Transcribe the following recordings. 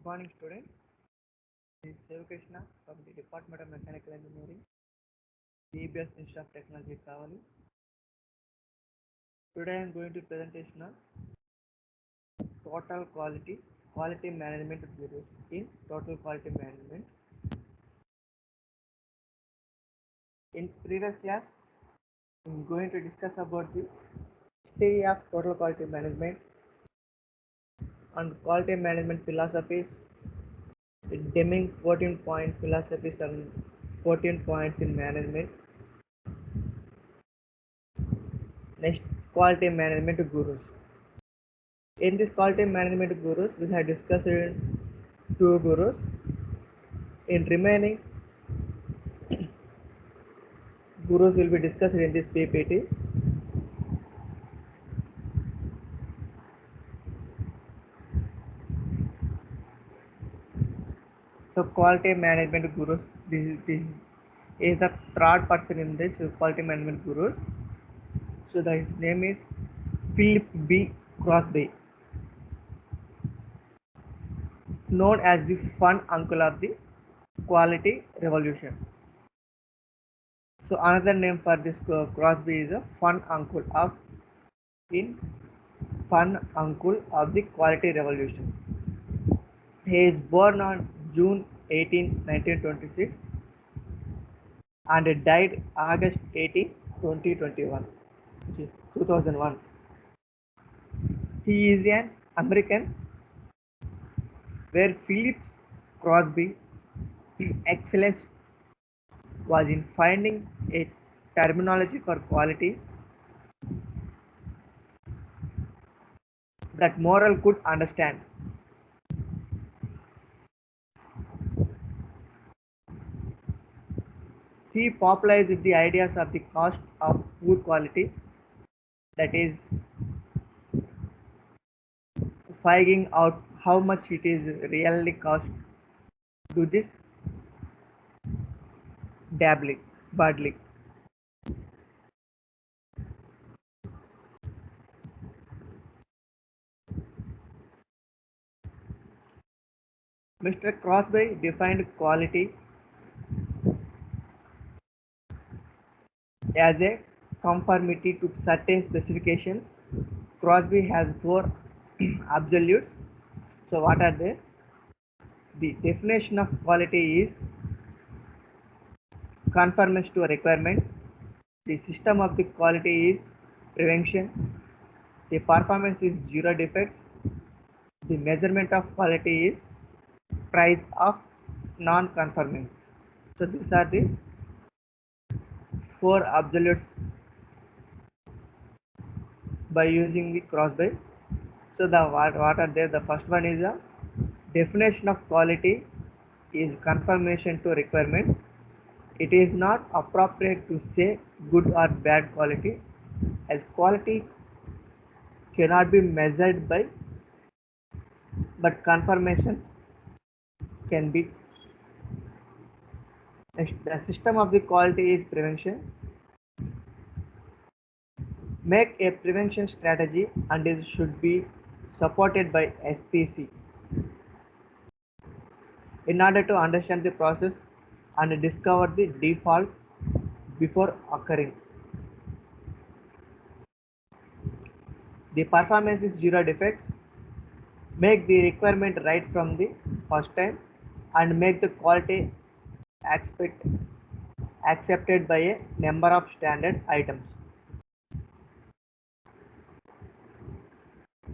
morning, students. This is Shiv Krishna from the Department of Mechanical Engineering, EBS Institute of Technology, Kavali. Today I am going to presentation of total quality management bureaus in total quality management. In previous class, I am going to discuss about the history of total quality management and quality management philosophies, the Deming 14-point philosophies and 14 points in management. Next, quality management gurus. In this quality management gurus, we have discussed two gurus. In remaining gurus will be discussed in this PPT. So quality management gurus, this is the third person in this quality management gurus. So his name is Philip B. Crosby, known as the fun uncle of the quality revolution. So another name for this Crosby is a fun uncle of the quality revolution. He is born on June 18, 1926 and died August 18, 2001. He is an American where Philip Crosby excellence was in finding a terminology for quality that moral could understand. He popularized the ideas of the cost of poor quality, that is, figuring out how much it is really cost to this badly. Mr. Crosby defined quality as a conformity to certain specifications. Crosby has four absolutes. So what are they? The definition of quality is conformance to a requirement. The system of the quality is prevention. The performance is zero defects. The measurement of quality is price of non-conformance. So these are the four absolutes by using the Crosby. So the what are there? The first one is a definition of quality is conformation to requirement. It is not appropriate to say good or bad quality, as quality cannot be measured by, but conformation can be. Next, the system of the quality is prevention. Make a prevention strategy and it should be supported by SPC in order to understand the process and discover the default before occurring. The performance is zero defects. Make the requirement right from the first time and make the quality accepted by a number of standard items.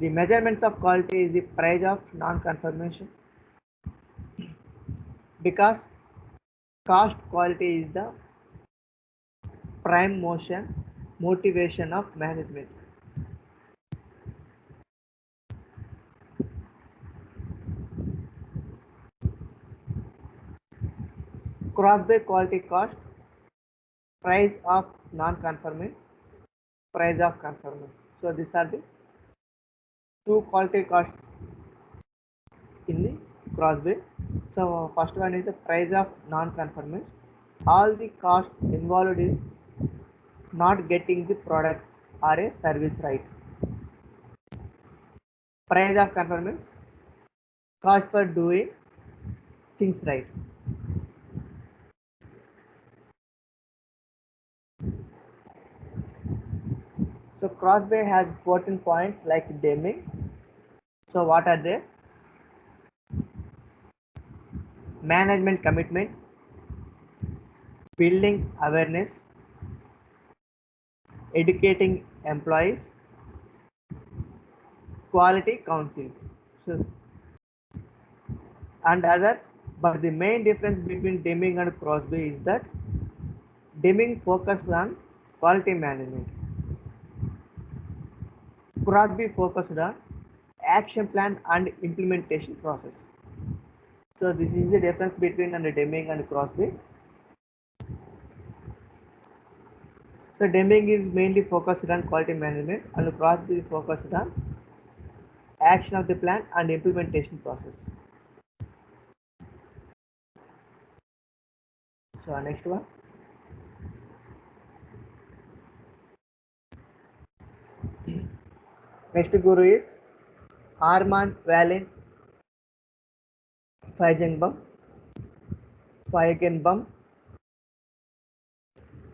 The measurements of quality is the price of non-conformation, because cost quality is the prime motivation of management. Crosby quality cost, price of non-conformance, price of conformance. So these are the two quality costs in the Crosby. So first one is the price of non-conformance. All the costs involved is not getting the product or a service right. Price of conformance, cause for doing things right. So Crosby has 14 points like Deming. So what are they? Management commitment, building awareness, educating employees, quality councils. So and others. But the main difference between Deming and Crosby is that Deming focused on quality management. Crosby focused on action plan and implementation process. So this is the difference between Deming and Crosby. So Deming is mainly focused on quality management and Crosby is focused on action of the plan and implementation process. So next one. Next guru is Armand Valin Feigenbaum. Feigenbaum.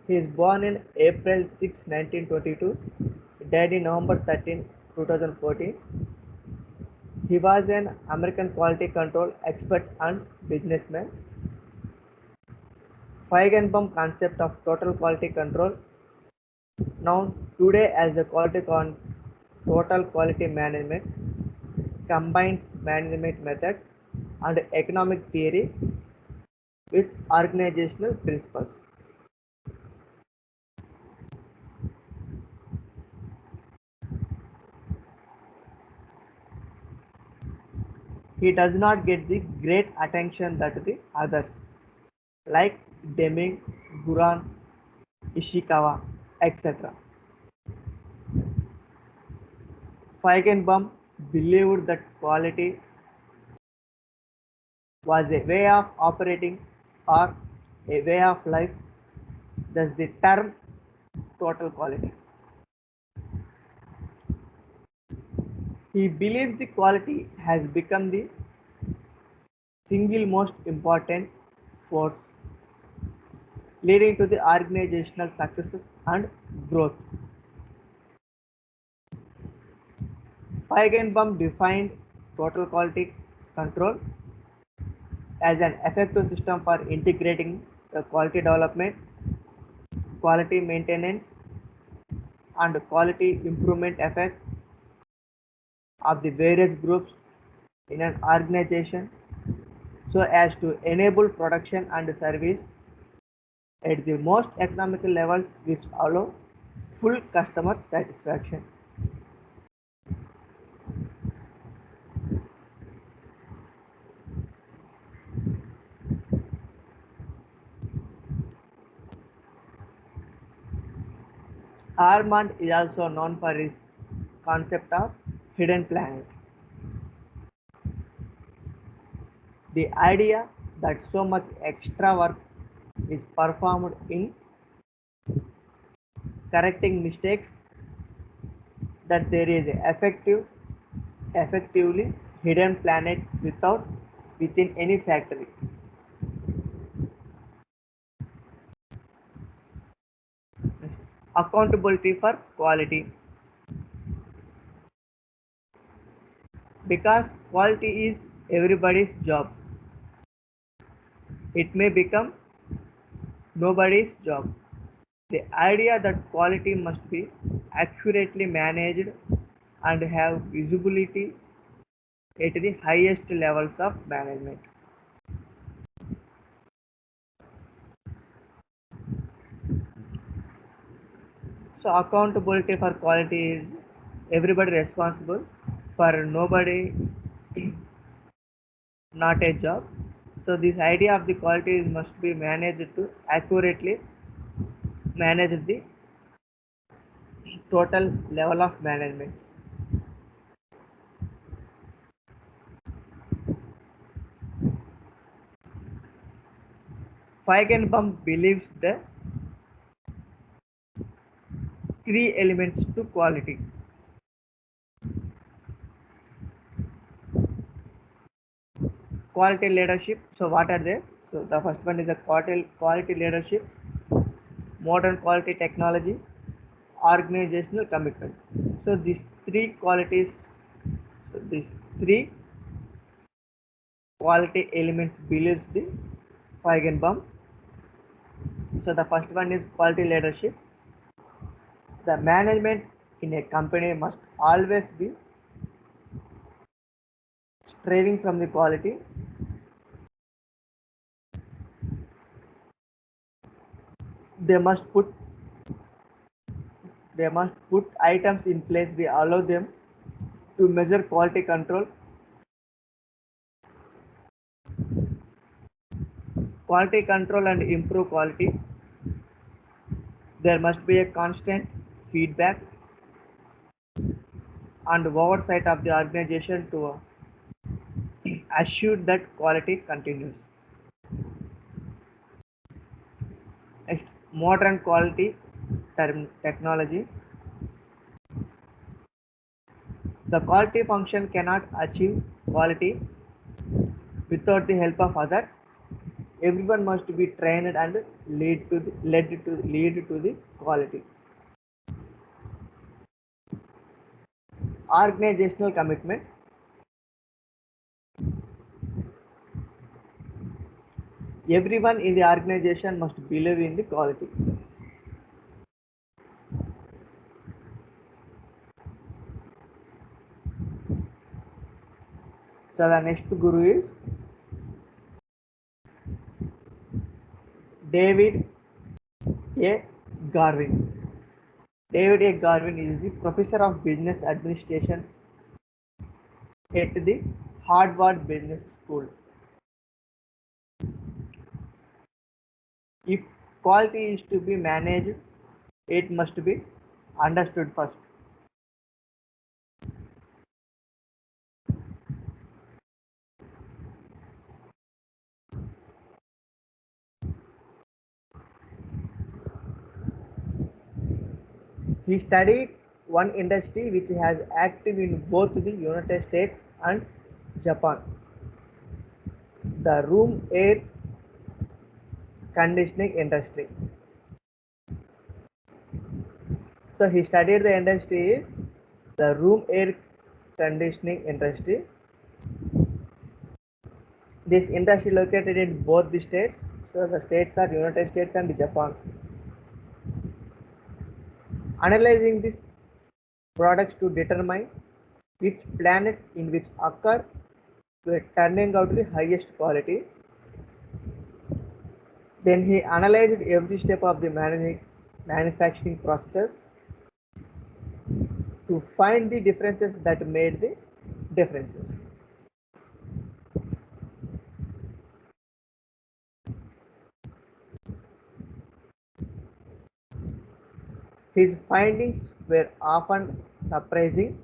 He is born in April 6, 1922, died in November 13, 2014. He was an American quality control expert and businessman. Feigenbaum concept of total quality control, known today as the total quality management, combines management methods and economic theory with organizational principles. He does not get the great attention that the others, like Deming, Buran, Ishikawa, etc. Feigenbaum believed that quality was a way of operating or a way of life, thus the term total quality. He believes the quality has become the single most important force leading to the organizational successes and growth. Feigenbaum defined total quality control as an effective system for integrating the quality development, quality maintenance, and quality improvement effect of the various groups in an organization so as to enable production and service at the most economical levels which allow full customer satisfaction. Armand is also known for his concept of hidden planet. The idea that so much extra work is performed in correcting mistakes that there is a effectively hidden planet within any factory. Accountability for quality. Because quality is everybody's job, it may become nobody's job. The idea that quality must be accurately managed and have visibility at the highest levels of management. So accountability for quality is everybody responsible for nobody, not a job. So this idea of the quality must be managed to accurately manage the total level of management. Feigenbaum believes the three elements to quality. quality leadership. So what are they? So the first one is the quality leadership, modern quality technology, organizational commitment. So these three qualities, so these three quality elements builds the Feigenbaum. So the first one is quality leadership. The management in a company must always be striving from the quality. They must put they must put items in place they allow them to measure quality control, and improve quality. There must be a constant feedback and oversight of the organization to assure that quality continues. Next, modern quality technology. The quality function cannot achieve quality without the help of others. Everyone must be trained and lead to the quality. Organizational commitment. Everyone in the organization must believe in the quality. So the next guru is David A. Garvin. David A. Garvin is the professor of business administration at the Harvard Business School. If quality is to be managed, it must be understood first. He studied one industry which has active in both the United States and Japan, the room air conditioning industry. So he studied the industry, the room air conditioning industry. This industry located in both the states. So the states are United States and Japan. Analyzing these products to determine which planets in which occur were turning out the highest quality. Then he analyzed every step of the manufacturing process to find the differences that made the differences. His findings were often surprising.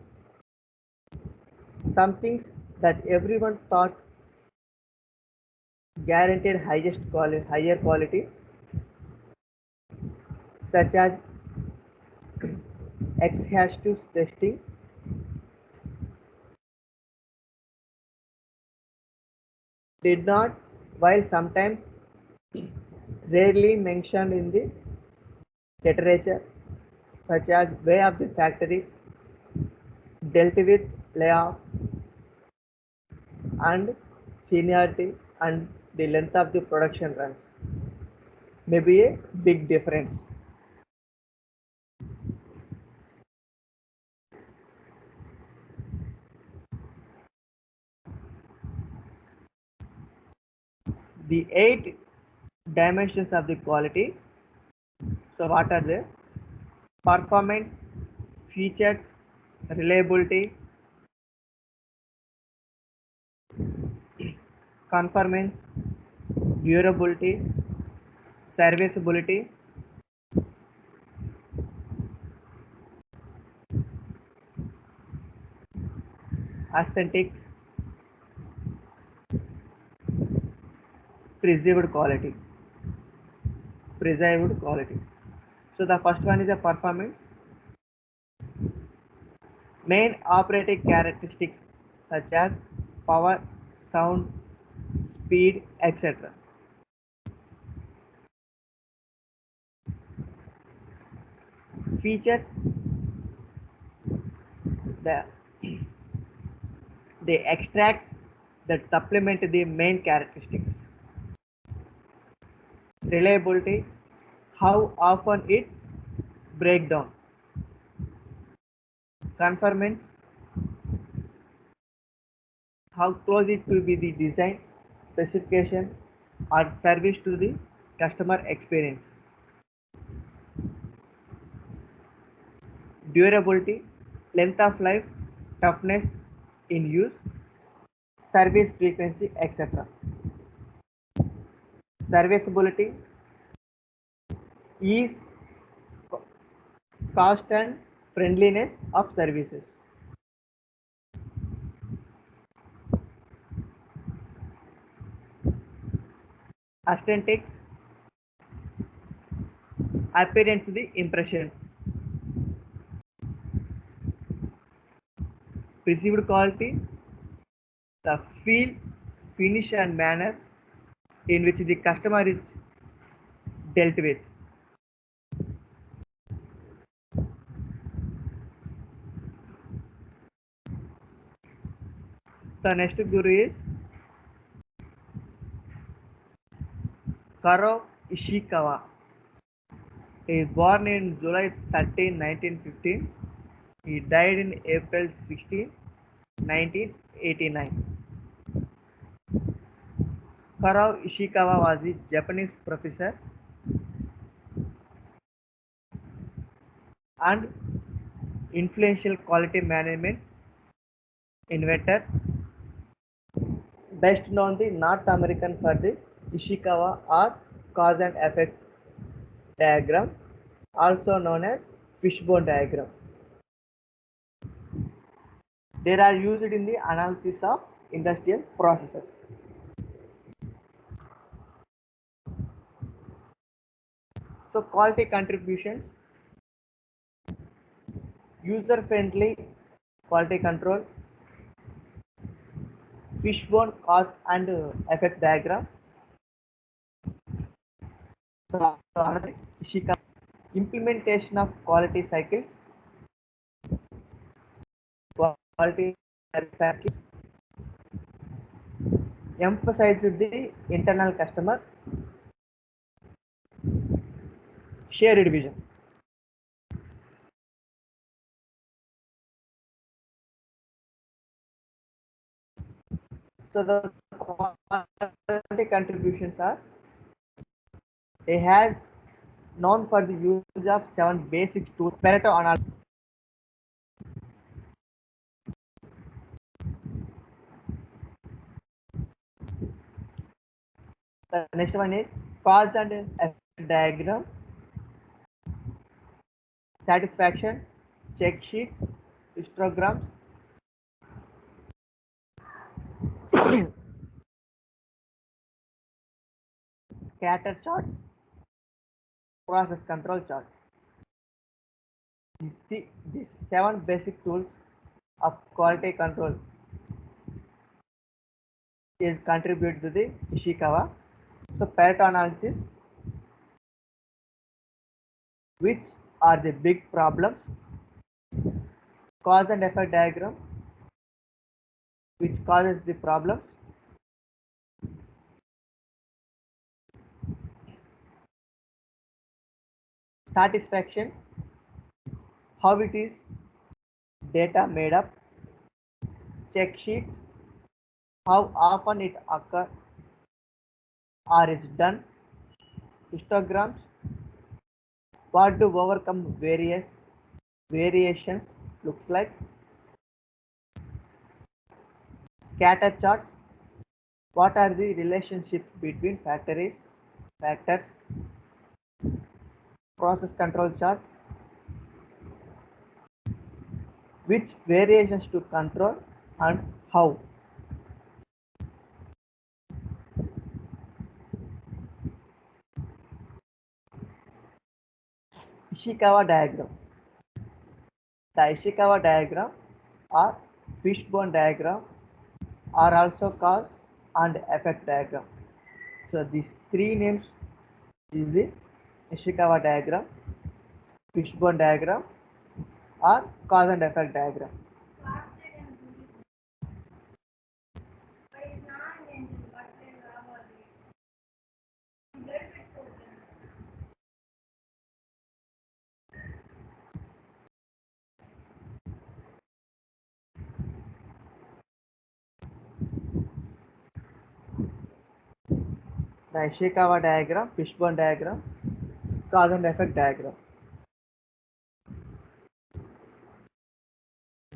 Some things that everyone thought guaranteed higher quality, such as exhaustive testing, did not, while sometimes rarely mentioned in the literature, such as way of the factory dealt with layoff and seniority and the length of the production runs, may be a big difference. The 8 dimensions of the quality. So what are they? Performance, features, reliability, conformance, durability, serviceability, aesthetics, preserved quality. Preserved quality. So the first one is the performance. Main operating characteristics such as power, sound, speed, etc. Features, the they extracts that supplement the main characteristics. Reliability, how often it breaks down. Conformance, how close it to be the design, specification or service to the customer experience. Durability, length of life, toughness in use, service frequency, etc. Serviceability, ease, cost and friendliness of services. Aesthetics, appearance the impression. Perceived quality, the feel, finish and manner in which the customer is dealt with. The next guru is Karo Ishikawa. He is born in July 13, 1915. He died in April 16, 1989. Karo Ishikawa was a Japanese professor and influential quality management inventor, best known the North American for the Ishikawa or cause and effect diagram, also known as fishbone diagram. They are used in the analysis of industrial processes. So quality contributions, user-friendly quality control, fishbone cause and effect diagram. So another Ishikawa, implementation of quality cycles, quality manufacturing, emphasized the internal customer, shared vision. So the quality contributions are, it has known for the use of 7 basic tools, Pareto analysis. The next one is cause and effect diagram, satisfaction, check sheets, histograms, scatter charts, process control charts. These 7 basic tools of quality control is contributed to the Ishikawa. So Pareto analysis, which are the big problems, cause and effect diagram, which causes the problems, satisfaction, how it is data made up, check sheets, how often it occurs or is done, histograms, what to overcome various variations looks like, scatter charts, what are the relationships between factors, process control chart, which variations to control and how. Ishikawa diagram. The Ishikawa diagram or fishbone diagram are also called and effect diagram. So these three names is the Ishikawa diagram, fishbone diagram, or cause and effect diagram. The Ishikawa diagram, fishbone diagram, cause and effect diagram.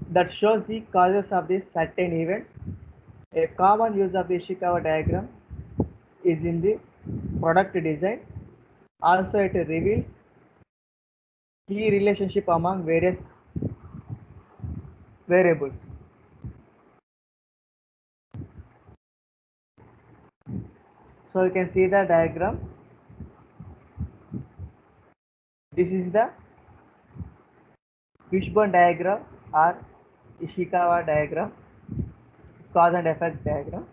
That shows the causes of the certain events. A common use of the Ishikawa diagram is in the product design. Also, it reveals key relationship among various variables. So you can see the diagram. This is the fishbone diagram or Ishikawa diagram, cause and effect diagram.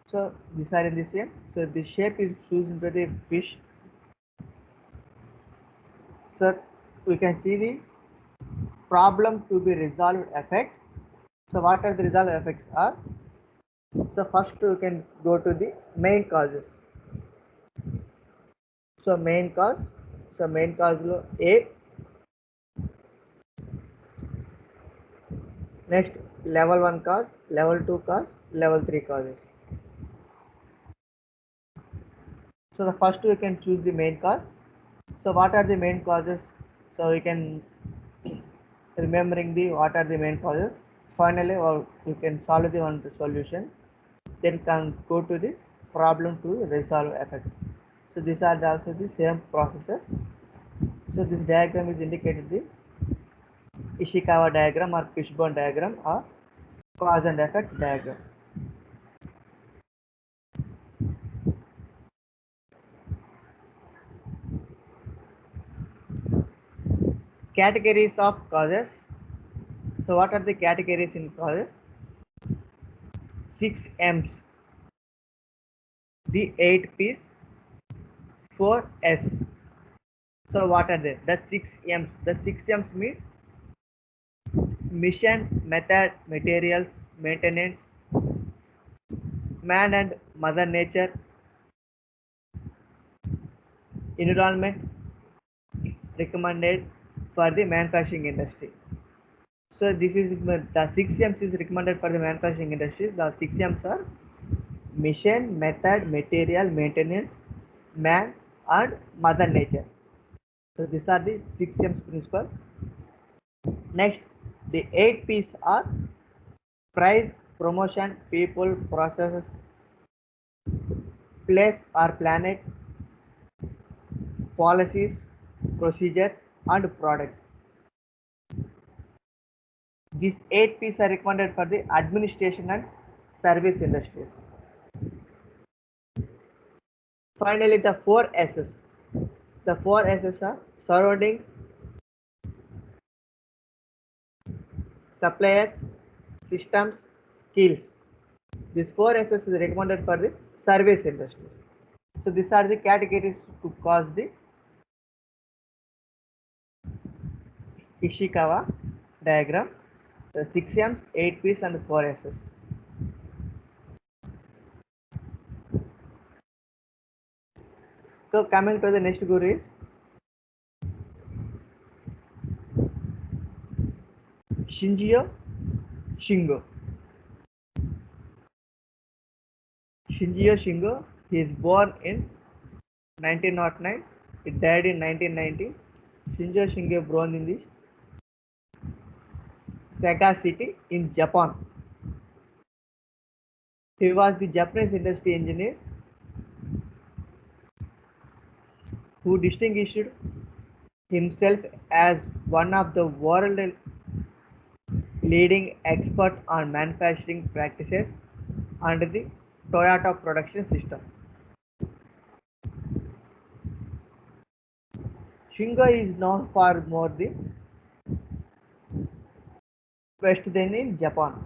So these are in the same. So the shape is chosen by the fish. So we can see the problem to be resolved effect. So what are the resolved effects are? So first we can go to the main causes. So main cause. So main cause lo A. Next level 1 cause, level 2 cause, level 3 causes. So the first we can choose the main cause. So what are the main causes? So we can remembering the what are the main causes. Finally, or you can solve the one solution. Then can go to the problem to resolve effect. So these are also the same processes. So this diagram is indicated the Ishikawa diagram or fishbone diagram or cause and effect diagram. Categories of causes. So what are the categories in causes? 6 M's, the 8 P's, 4 S. So what are they? The 6 M's. The 6 M's means mission, method, materials, maintenance, man and mother nature, environment recommended for the manufacturing industry. So this is the 6 M's is recommended for the manufacturing industry. The 6 M's are mission, method, material, maintenance, man and mother nature. So these are the 6 M's principle. Next, the 8 P's are price, promotion, people, processes, place or planet, policies, procedures and products. These 8 P's are recommended for the administration and service industries. Finally, the 4 S's. The 4 S's are surroundings, suppliers, systems, skills. These 4 S's is recommended for the service industry. So these are the categories to cause the Ishikawa diagram. The 6 M's, 8 P's and 4 S's. So coming to the next guru is Shinjio Shingo. Shinjio Shingo, he is born in 1909. He died in 1990. Shinjio Shingo born in the Saga city in Japan. He was the Japanese industry engineer who distinguished himself as one of the world leading expert on manufacturing practices under the Toyota production system. Shingo is known for more the West than in Japan.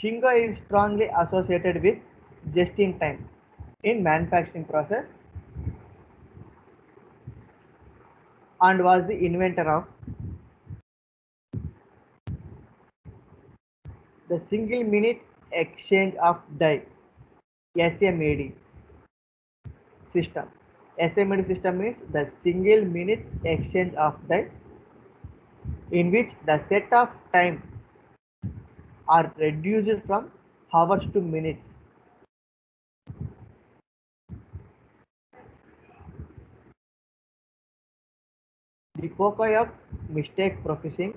Shingo is strongly associated with just-in-time in manufacturing process and was the inventor of the single minute exchange of die SMAD system. SMAD system means the single minute exchange of die in which the set of time are reduced from hours to minutes. The Pocoyoke mistake proofing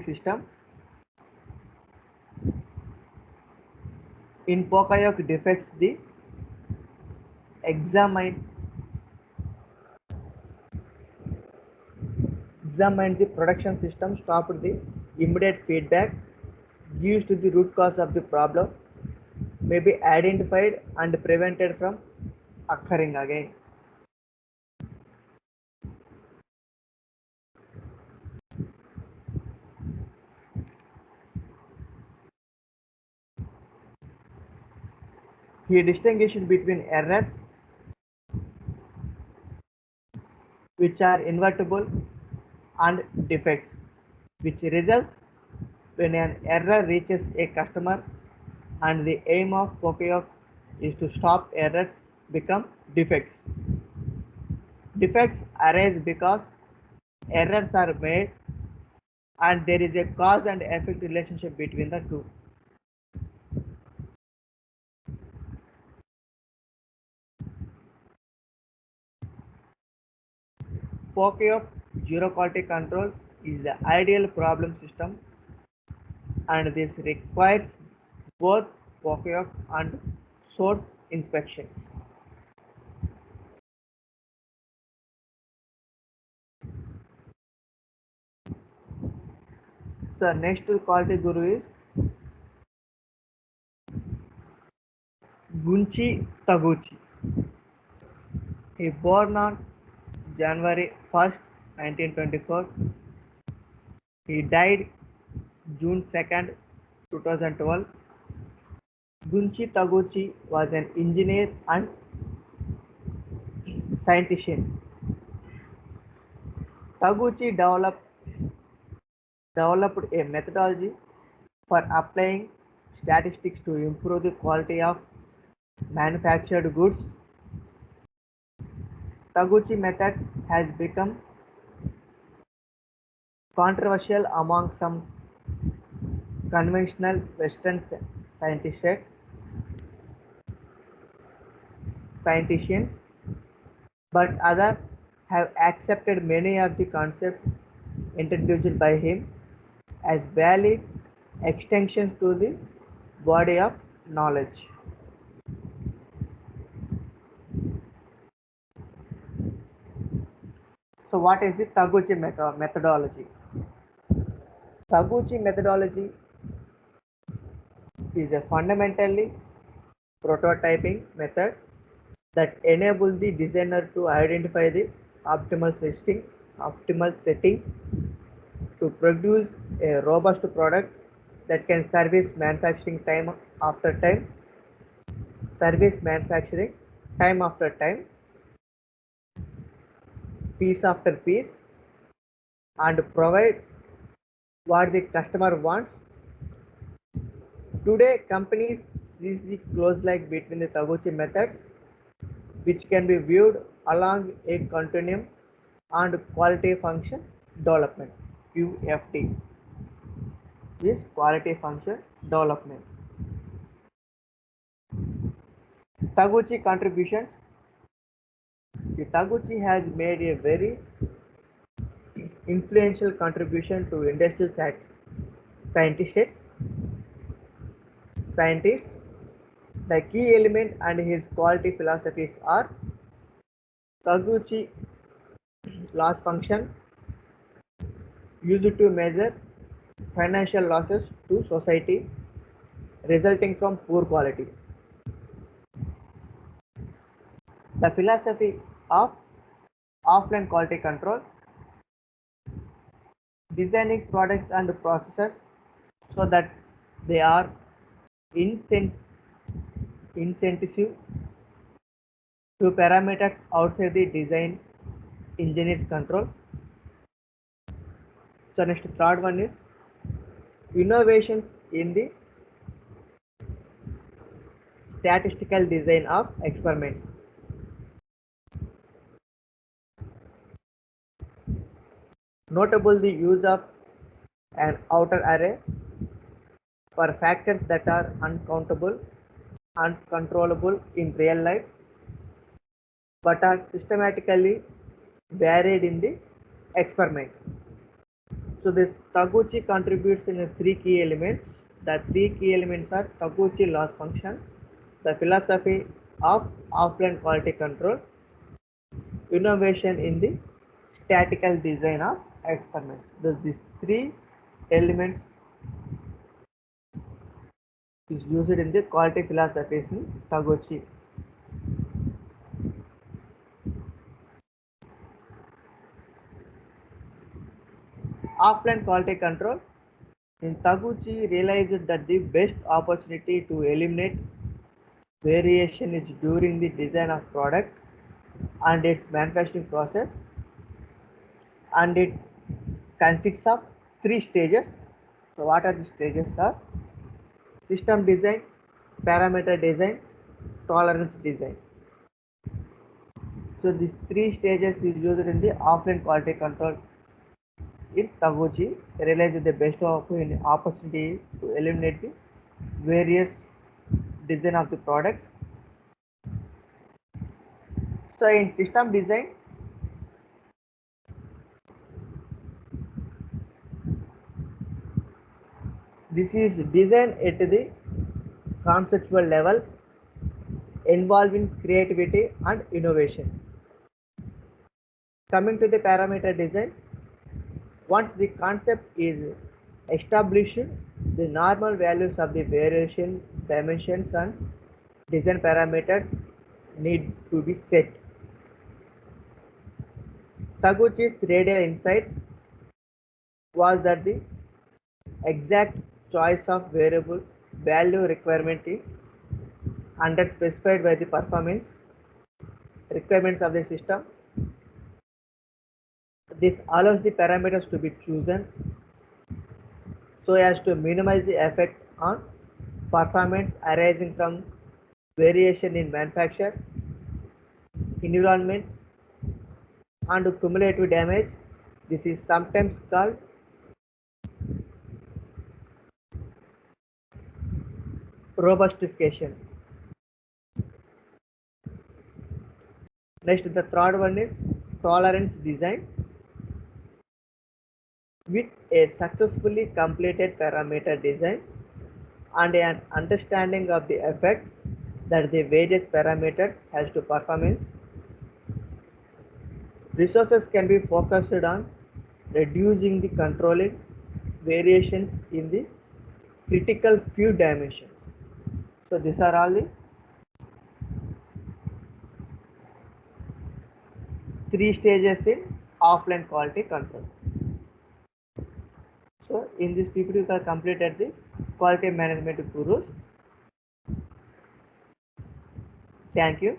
system in Pocoyoke defects the examined the production system, stopped the immediate feedback, gives to the root cause of the problem, may be identified and prevented from occurring again. He distinguished between errors which are invertible and defects which results when an error reaches a customer, and the aim of Pocoyoke is to stop errors become defects. Defects arise because errors are made and there is a cause and effect relationship between the two. Pocoyoke zero quality control is the ideal problem system, and this requires both Pocoyoke and source inspections. So next quality guru is Gunchi Taguchi. He born on January 1st, 1924. He died June 2nd, 2012. Gunchi Taguchi was an engineer and scientist. Taguchi developed a methodology for applying statistics to improve the quality of manufactured goods. Taguchi method has become controversial among some conventional Western scientists, but others have accepted many of the concepts introduced by him as valid extensions to the body of knowledge. So what is the Taguchi methodology? Taguchi methodology is a fundamentally prototyping method that enables the designer to identify the optimal settings to produce a robust product that can service manufacturing time after time, piece after piece, and provide what the customer wants. Today, companies see the close link between the Taguchi methods, which can be viewed along a continuum, and quality function development (QFD) is quality function development. Taguchi contributions. The Taguchi has made a very influential contribution to industrial scientists. The key element and his quality philosophies are Taguchi loss function, used to measure financial losses to society resulting from poor quality. The philosophy of offline quality control. designing products and processes so that they are incent- insensitive to parameters outside the design engineer's control. So next third one is innovations in the statistical design of experiments. Notable the use of an outer array for factors that are uncountable, uncontrollable in real life, but are systematically varied in the experiment. So this Taguchi contributes in three key elements. The three key elements are Taguchi loss function, the philosophy of offline quality control, innovation in the statistical design of experiments. These three elements is used in the quality philosophies in Taguchi. Offline quality control. In Taguchi realized that the best opportunity to eliminate variation is during the design of product and its manufacturing process, and it consists of three stages. So what are the stages are system design, parameter design, tolerance design. So these three stages is used in the offline quality control. In Taguchi realized the best opportunity to eliminate the various design of the products. So in system design, this is design at the conceptual level involving creativity and innovation. Coming to the parameter design, once the concept is established, the normal values of the variation dimensions and design parameters need to be set. Taguchi's radial insight was that the exact choice of variable value requirement is under specified by the performance requirements of the system. This allows the parameters to be chosen so as to minimize the effect on performance arising from variation in manufacture, environment, and cumulative damage. This is sometimes called robustification. Next, the third one is tolerance design. With a successfully completed parameter design and an understanding of the effect that the various parameters has to performance, resources can be focused on reducing the controlling variations in the critical few dimensions. So these are all the three stages in offline quality control. So in this PPT you have completed the quality management gurus. Thank you.